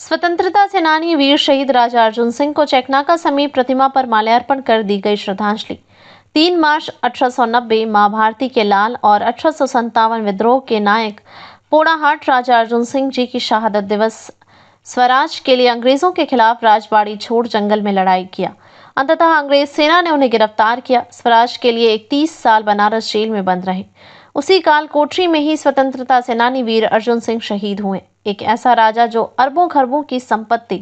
स्वतंत्रता सेनानी वीर शहीद राजा अर्जुन सिंह को चेकनाका समीप प्रतिमा पर माल्यार्पण कर दी गई श्रद्धांजलि। 3 मार्च 1890 मां भारती के लाल और 1857 विद्रोह के नायक पोड़ाहाट राजा अर्जुन सिंह जी की शहादत दिवस। स्वराज के लिए अंग्रेजों के खिलाफ राजबाड़ी छोड़ जंगल में लड़ाई किया। अंततः अंग्रेज सेना ने उन्हें गिरफ्तार किया। स्वराज के लिए 31 साल बनारस जेल में बंद रहे। उसी काल कोठरी में ही स्वतंत्रता सेनानी वीर अर्जुन सिंह शहीद हुए। एक ऐसा राजा जो अरबों खरबों की संपत्ति,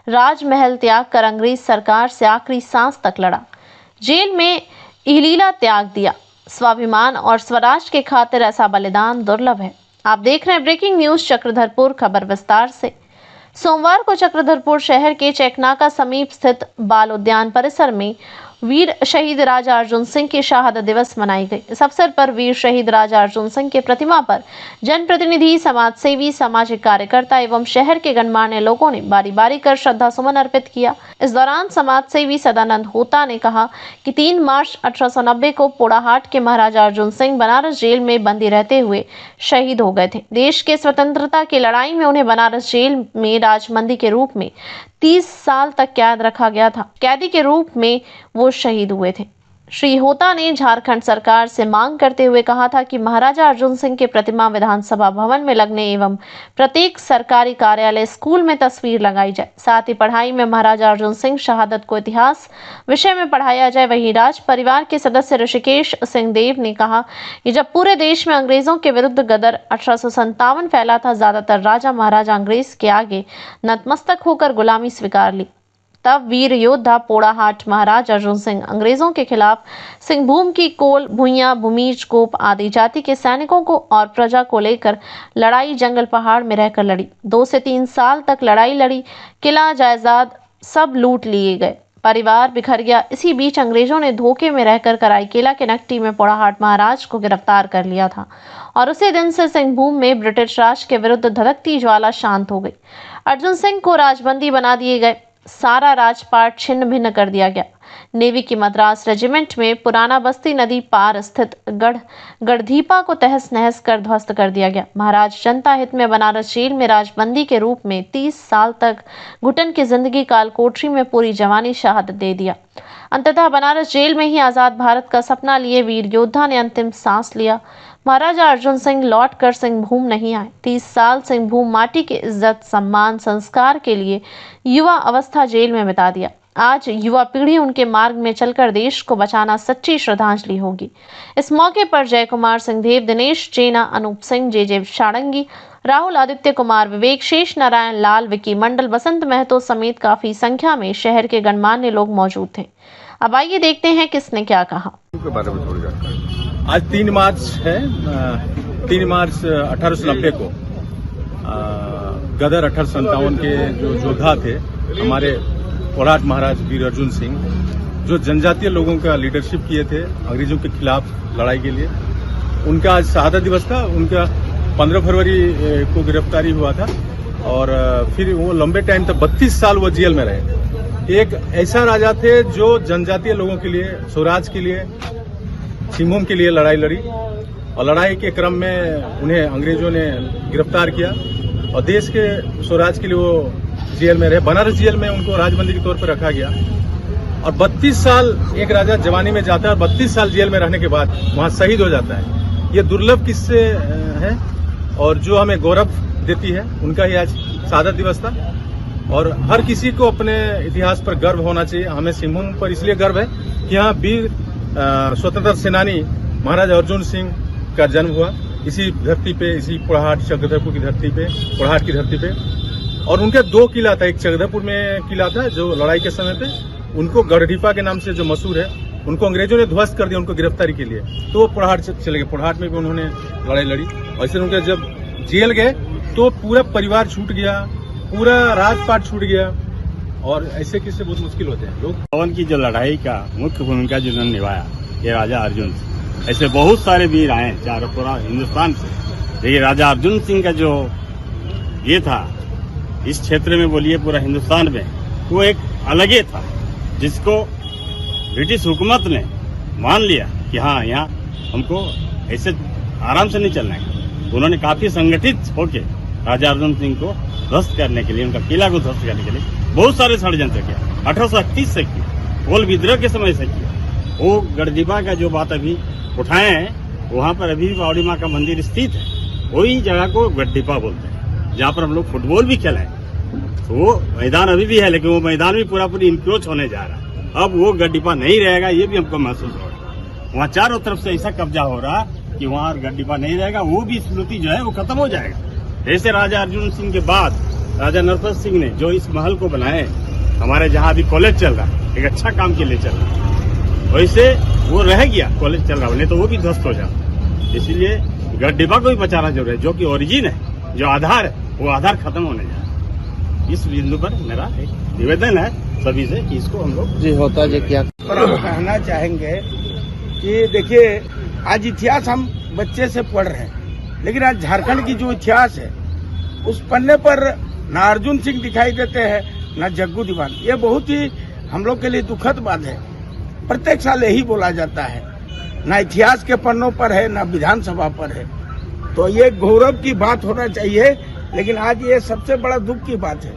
राजमहल त्याग कर अंग्रेज सरकार से आखिरी सांस तक लड़ा, जेल में इहलीला त्याग दिया। स्वाभिमान और स्वराज के खातिर ऐसा बलिदान दुर्लभ है। आप देख रहे हैं ब्रेकिंग न्यूज चक्रधरपुर। खबर विस्तार से। सोमवार को चक्रधरपुर शहर के चेकनाका समीप स्थित बाल उद्यान परिसर में वीर शहीद राजा अर्जुन सिंह की शहादत दिवस मनाई गई। इस अवसर पर वीर शहीद राजा अर्जुन सिंह के प्रतिमा पर जनप्रतिनिधि, समाजसेवी, सामाजिक कार्यकर्ता एवं शहर के गणमान्य लोगों ने बारी बारी कर श्रद्धा सुमन अर्पित किया। इस दौरान समाजसेवी सदानंद होता ने कहा कि 3 मार्च 1890 को पोड़ाहाट के महाराजा अर्जुन सिंह बनारस जेल में बंदी रहते हुए शहीद हो गए थे। देश के स्वतंत्रता की लड़ाई में उन्हें बनारस जेल में राजबंदी के रूप में 30 साल तक कैद रखा गया था। कैदी के रूप में वो शहीद हुए थे। श्री होता ने झारखंड सरकार से मांग करते हुए कहा था कि महाराजा अर्जुन सिंह की प्रतिमा विधानसभा भवन में लगने एवं प्रत्येक सरकारी कार्यालय, स्कूल में तस्वीर लगाई जाए। साथ ही पढ़ाई में महाराजा अर्जुन सिंह शहादत को इतिहास विषय में पढ़ाया जाए। वहीं राज परिवार के सदस्य ऋषिकेश सिंह देव ने कहा कि जब पूरे देश में अंग्रेजों के विरुद्ध गदर 1857 फैला था, ज्यादातर राजा महाराजा अंग्रेज के आगे नतमस्तक होकर गुलामी स्वीकार ली। तब वीर योद्धा पोड़ाहाट महाराज अर्जुन सिंह अंग्रेजों के खिलाफ सिंहभूम की कोल, भुइयां, भूमिज, गोप आदि जाति के सैनिकों को और प्रजा को लेकर लड़ाई जंगल पहाड़ में रहकर लड़ी। 2 से 3 साल तक लड़ाई लड़ी। किला, जायदाद सब लूट लिए गए। परिवार बिखर गया। इसी बीच अंग्रेजों ने धोखे में रहकर कराईकेला के नकटी में पोड़ाहाट महाराज को गिरफ्तार कर लिया था और उसी दिन से सिंहभूम में ब्रिटिश राज के विरुद्ध धधकती ज्वाला शांत हो गई। अर्जुन सिंह को राजबंदी बना दिए गए। सारा राजपाट छिन्न भिन्न कर दिया गया। नेवी की मद्रास रेजिमेंट में पुराना बस्ती नदी पार स्थित गढ़धीपा को तहस नहस कर ध्वस्त कर दिया गया। महाराज जनता हित में बनारस जेल में राजबंदी के रूप में 30 साल तक घुटन की जिंदगी काल कोठरी में पूरी जवानी शहादत दे दिया। अंततः बनारस जेल में ही आजाद भारत का सपना लिए वीर योद्धा ने अंतिम सांस लिया। महाराजा अर्जुन सिंह लौट कर सिंहभूम नहीं आए। 30 साल सिंहभूम माटी के इज्जत, सम्मान, संस्कार के लिए युवा अवस्था जेल में बिता दिया। आज युवा पीढ़ी उनके मार्ग में चलकर देश को बचाना सच्ची श्रद्धांजलि होगी। इस मौके पर जय कुमार सिंहदेव, दिनेश जेना, अनूप सिंह, जे शाड़ंगी, राहुल, आदित्य कुमार, विवेक, शेष नारायण लाल, विकी मंडल, बसंत महतो समेत काफी संख्या में शहर के गणमान्य लोग मौजूद थे। अब आइए देखते हैं किसने क्या कहा। आज 3 मार्च है। 3 मार्च 1890 को गदर 1857 के जो योद्धा थे हमारे पोड़ाहाट महाराज वीर अर्जुन सिंह, जो जनजातीय लोगों का लीडरशिप किए थे अंग्रेजों के खिलाफ लड़ाई के लिए, उनका आज शहादत दिवस था। उनका 15 फरवरी को गिरफ्तारी हुआ था और फिर वो लंबे टाइम तक 32 साल वो जेल में रहे। एक ऐसा राजा थे जो जनजातीय लोगों के लिए, स्वराज के लिए, सिंहभूम के लिए लड़ाई लड़ी और लड़ाई के क्रम में उन्हें अंग्रेजों ने गिरफ्तार किया और देश के स्वराज के लिए वो जेल में रहे। बनारस जेल में उनको राजबंदी के तौर पर रखा गया और 32 साल एक राजा जवानी में जाता है और 32 साल जेल में रहने के बाद वहां शहीद हो जाता है। ये दुर्लभ किस्से है और जो हमें गौरव देती है। उनका ही आज शहादत दिवस था और हर किसी को अपने इतिहास पर गर्व होना चाहिए। हमें सिंहभूम पर इसलिए गर्व है कि यहाँ वीर स्वतंत्रता सेनानी महाराजा अर्जुन सिंह का जन्म हुआ इसी धरती पे, इसी पोड़ाहाट चक्रधरपुर की धरती पे, पोड़ाहाट की धरती पे। और उनके 2 किला था। एक चक्रधरपुर में किला था जो लड़ाई के समय पे उनको गढ़धीपा के नाम से जो मशहूर है, उनको अंग्रेजों ने ध्वस्त कर दिया उनको गिरफ्तारी के लिए। तो वो पोड़ाहाट चले गए। पोड़ाहाट में भी उन्होंने लड़ाई लड़ी और इसलिए उनके जब जेल गए तो पूरा परिवार छूट गया, पूरा राजपाट छूट गया और ऐसे किस्से बहुत मुश्किल होते हैं। लोग पवन की जो लड़ाई का मुख्य भूमिका जिन्होंने निभाया, ये राजा अर्जुन सिंह। ऐसे बहुत सारे वीर आए चारों पूरा हिंदुस्तान से, लेकिन राजा अर्जुन सिंह का जो ये था इस क्षेत्र में, बोलिए पूरा हिंदुस्तान में, वो एक अलग ही था जिसको ब्रिटिश हुकूमत ने मान लिया कि हाँ, यहाँ हमको ऐसे आराम से नहीं चलना है। उन्होंने काफी संगठित होके राजा अर्जुन सिंह को ध्वस्त करने के लिए, उनका किला को ध्वस्त करने के लिए बहुत सारे षड्यंत्र किया। 1838 से किया, कोल विद्रोह के समय से किया। वो गढ़डिपा का जो बात अभी उठाए हैं, वहाँ पर अभी बावड़ी माँ का मंदिर स्थित है, वही जगह को गढ़डिपा बोलते हैं, जहाँ पर हम लोग फुटबॉल भी खेला है। तो वो मैदान अभी भी है, लेकिन वो मैदान भी पूरी इंक्रोच होने जा रहा है। अब वो गढ़डिपा नहीं रहेगा, ये भी हमको महसूस हो रहा है। वहाँ चारों तरफ से ऐसा कब्जा हो रहा कि वहाँ गढ़डिपा नहीं रहेगा, वो भी स्मृति जो है वो खत्म हो जाएगा। ऐसे राजा अर्जुन सिंह के बाद राजा नरपत सिंह ने जो इस महल को बनाए, हमारे जहाँ अभी कॉलेज चल रहा है, एक अच्छा काम के लिए चल रहा है, वैसे वो रह गया, कॉलेज चल रहा है, नहीं तो वो भी ध्वस्त हो जाता। इसीलिए गढ़डिपा को भी बचाना जरूरी है, जो कि ओरिजिन है, जो आधार है, वो आधार खत्म होने जा रहा है। इस बिंदु पर मेरा एक निवेदन है सभी से कि इसको हम लोग जी होता जी क्या पर हम कहना चाहेंगे कि देखिए, आज इतिहास हम बच्चे से पढ़ रहे हैं, लेकिन आज झारखंड की जो इतिहास है उस पन्ने पर ना अर्जुन सिंह दिखाई देते हैं, ना जग्गू दीवान। ये बहुत ही हम लोग के लिए दुखद बात है। प्रत्येक साल यही बोला जाता है, ना इतिहास के पन्नों पर है, ना विधानसभा पर है। तो ये गौरव की बात होना चाहिए, लेकिन आज ये सबसे बड़ा दुख की बात है।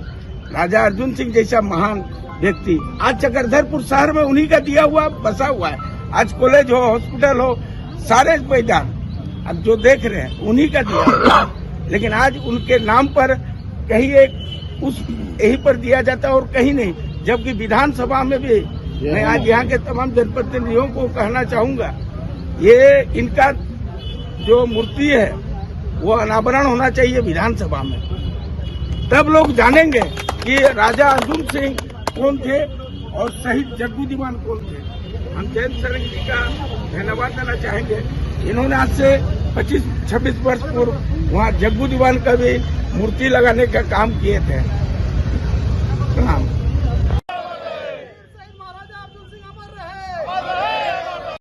राजा अर्जुन सिंह जैसा महान व्यक्ति आज चक्रधरपुर शहर में उन्हीं का दिया हुआ बसा हुआ है। आज कॉलेज हो, हॉस्पिटल हो, सारे मैदान अब जो देख रहे हैं उन्हीं का दिया हुआ है। लेकिन आज उनके नाम पर कहीं एक उस यही पर दिया जाता है और कहीं नहीं, जबकि विधानसभा में भी मैं आज यहाँ के तमाम जनप्रतिनिधियों को कहना चाहूंगा, ये इनका जो मूर्ति है वो अनावरण होना चाहिए विधानसभा में। तब लोग जानेंगे कि राजा अर्जुन सिंह कौन थे और शहीद जग्गू दीवान कौन थे। हम जयंत सरंग जी का धन्यवाद देना चाहेंगे। इन्होंने आज से 25-26 वर्ष पूर्व वहाँ जग्गू दीवान का भी मूर्ति लगाने का काम किए थे।